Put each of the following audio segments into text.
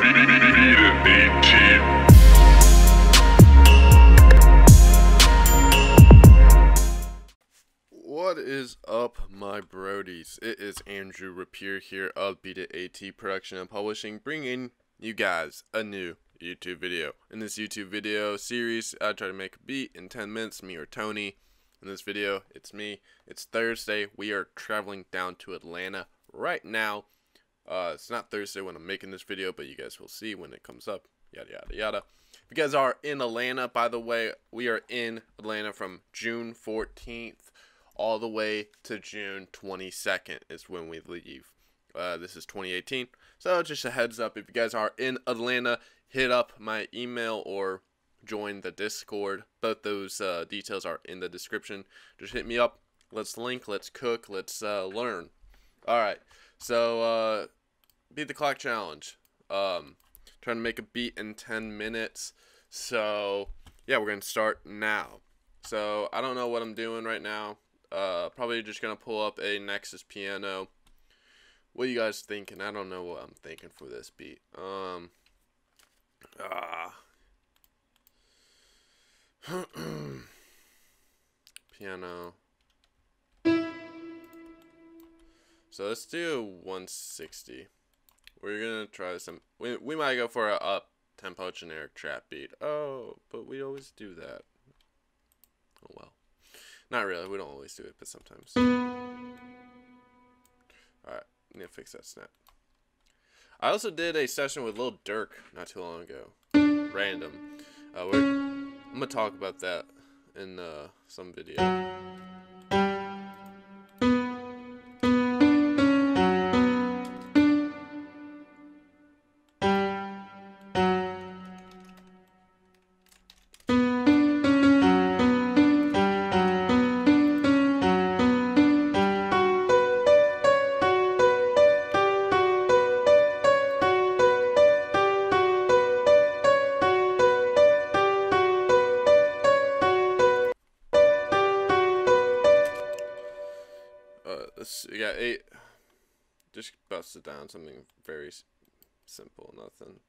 Beat It AT. What is up, my brodies? It is Andrew Rapier here of Beat It AT Production and Publishing, bringing you guys a new YouTube video. In this YouTube video series, I try to make a beat in 10 minutes, me or Tony. In this video, it's me. It's Thursday. We are traveling down to Atlanta right now. It's not Thursday when I'm making this video, but you guys will see when it comes up. Yada, yada, yada. If you guys are in Atlanta, by the way, we are in Atlanta from June 14th all the way to June 22nd is when we leave. This is 2018. So just a heads up, if you guys are in Atlanta, hit up my email or join the Discord. Both those details are in the description. Just hit me up. Let's link, let's cook, let's learn. Alright, so beat the clock challenge. Trying to make a beat in 10 minutes. So yeah, we're gonna start now. So I don't know what I'm doing right now. Probably just gonna pull up a Nexus piano. What are you guys thinking? I don't know what I'm thinking for this beat. Piano. So let's do 160. We're gonna try some. We might go for a up tempo generic trap beat. Oh, but we always do that. Oh well. Not really. We don't always do it, but sometimes. Alright, need to fix that snap. I also did a session with Lil Durk not too long ago. Random. I'm gonna talk about that in some video. We got 8. Just bust it down. Something very simple. Nothing.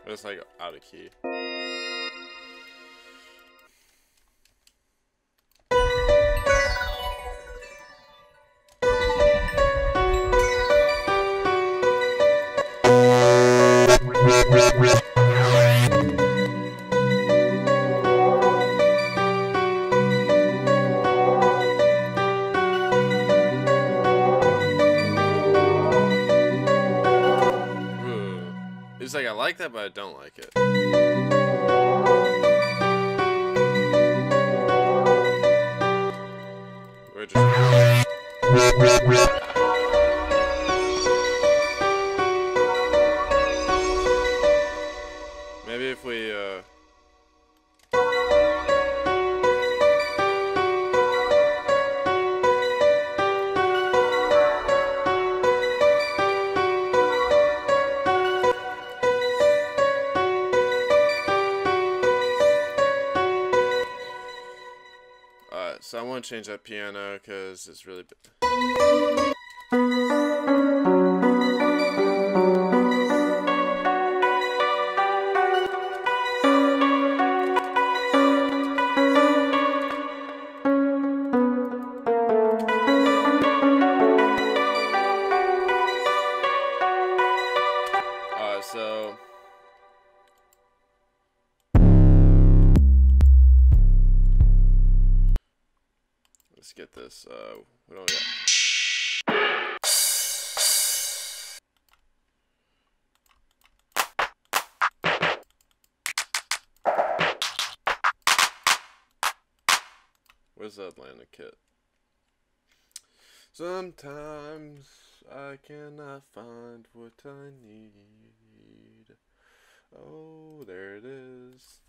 It's like out of key. It's like I like that, but I don't like it. We're just... Maybe if we so I want to change that piano because it's really so get this. We don't got. Where's the Atlanta kit? Sometimes I cannot find what I need. Oh, there it is.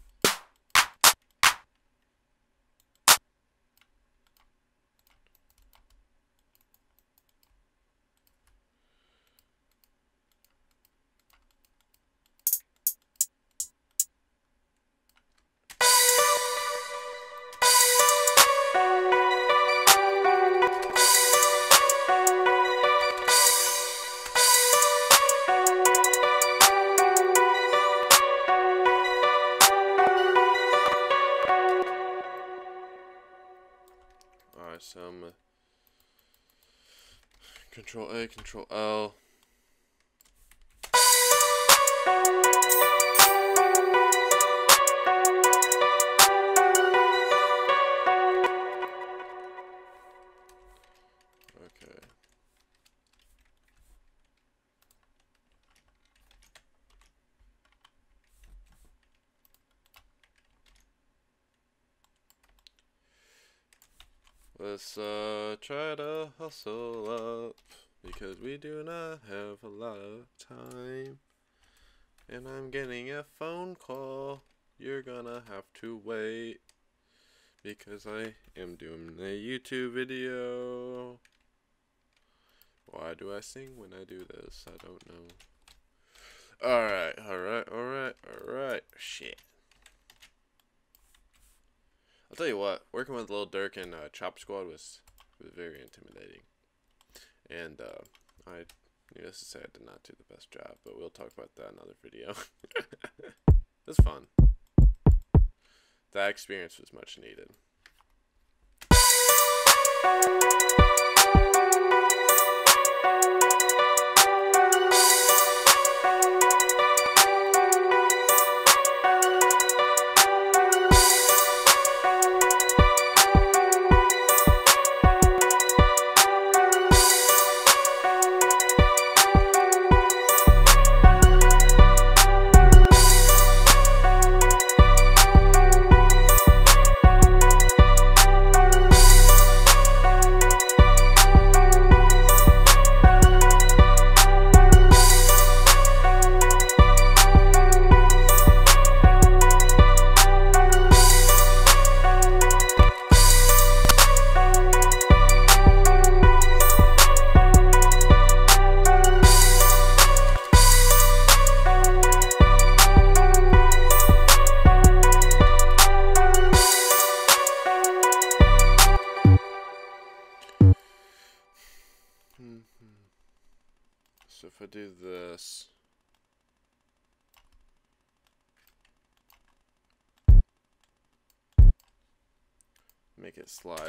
Alright, so I'm gonna Control A, Control L. Okay. Let's try to hustle up, because we do not have a lot of time. And I'm getting a phone call. You're gonna have to wait, because I am doing a YouTube video. Why do I sing when I do this? I don't know. Alright. Shit. I'll tell you what, working with Lil Durk and Chop Squad was very intimidating. And needless to say, I did not do the best job, but we'll talk about that in another video. It was fun. That experience was much needed. So if I do this, make it slide.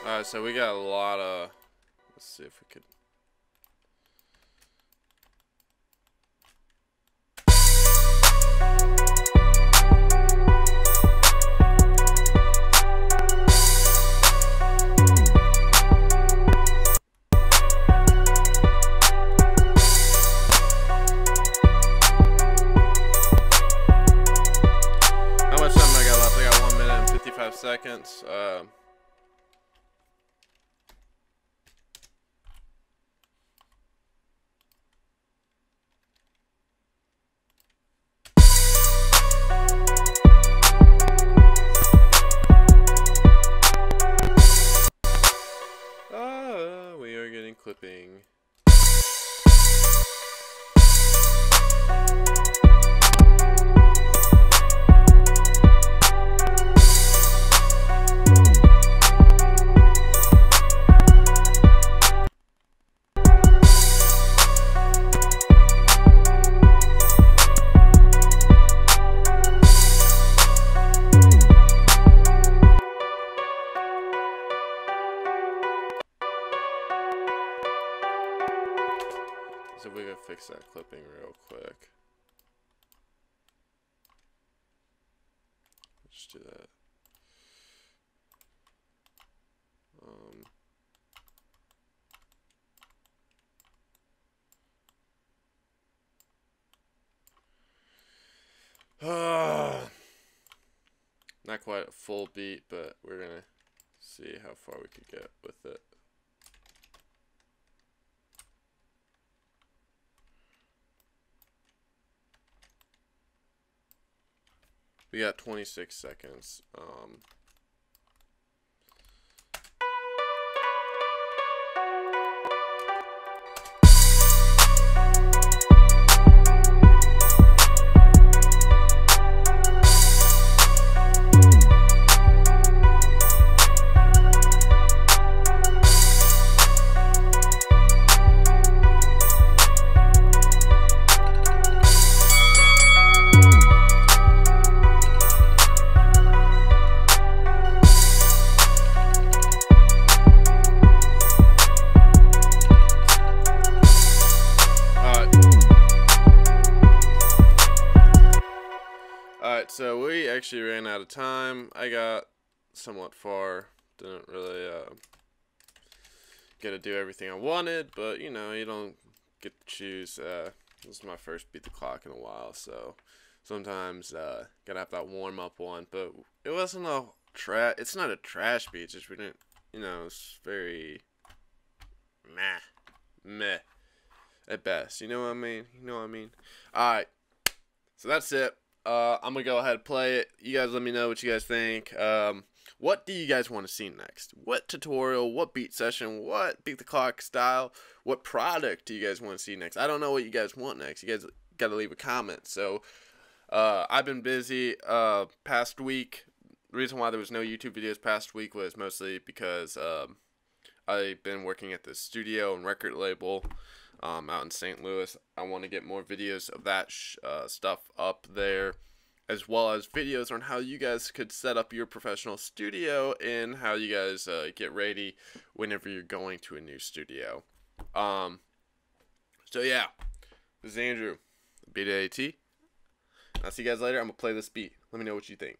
Alright, so we got a lot of, let's see if we could. Seconds. We are getting clipping. see if we can fix that clipping real quick. Let's do that. Not quite a full beat, but we're gonna see how far we could get with it. We got 26 seconds. Alright, so we actually ran out of time. I got somewhat far. Didn't really get to do everything I wanted, but you know, you don't get to choose. This is my first Beat the Clock in a while, so sometimes gotta have that warm up one. But it wasn't a it's not a trash beat, just we didn't, you know, it's very meh at best. You know what I mean? You know what I mean? Alright, so that's it. I'm gonna go ahead and play it. You guys let me know what you guys think. What do you guys want to see next? What tutorial, what beat session, what Beat the Clock style, what product do you guys want to see next? I don't know what you guys want next. You guys gotta leave a comment. So I've been busy past week. The reason why there was no YouTube videos past week was mostly because I've been working at the studio and record label out in St. Louis. I want to get more videos of that stuff up there, as well as videos on how you guys could set up your professional studio and how you guys get ready whenever you're going to a new studio. So yeah, this is Andrew, Beat It AT. I'll see you guys later. I'm gonna play this beat. Let me know what you think.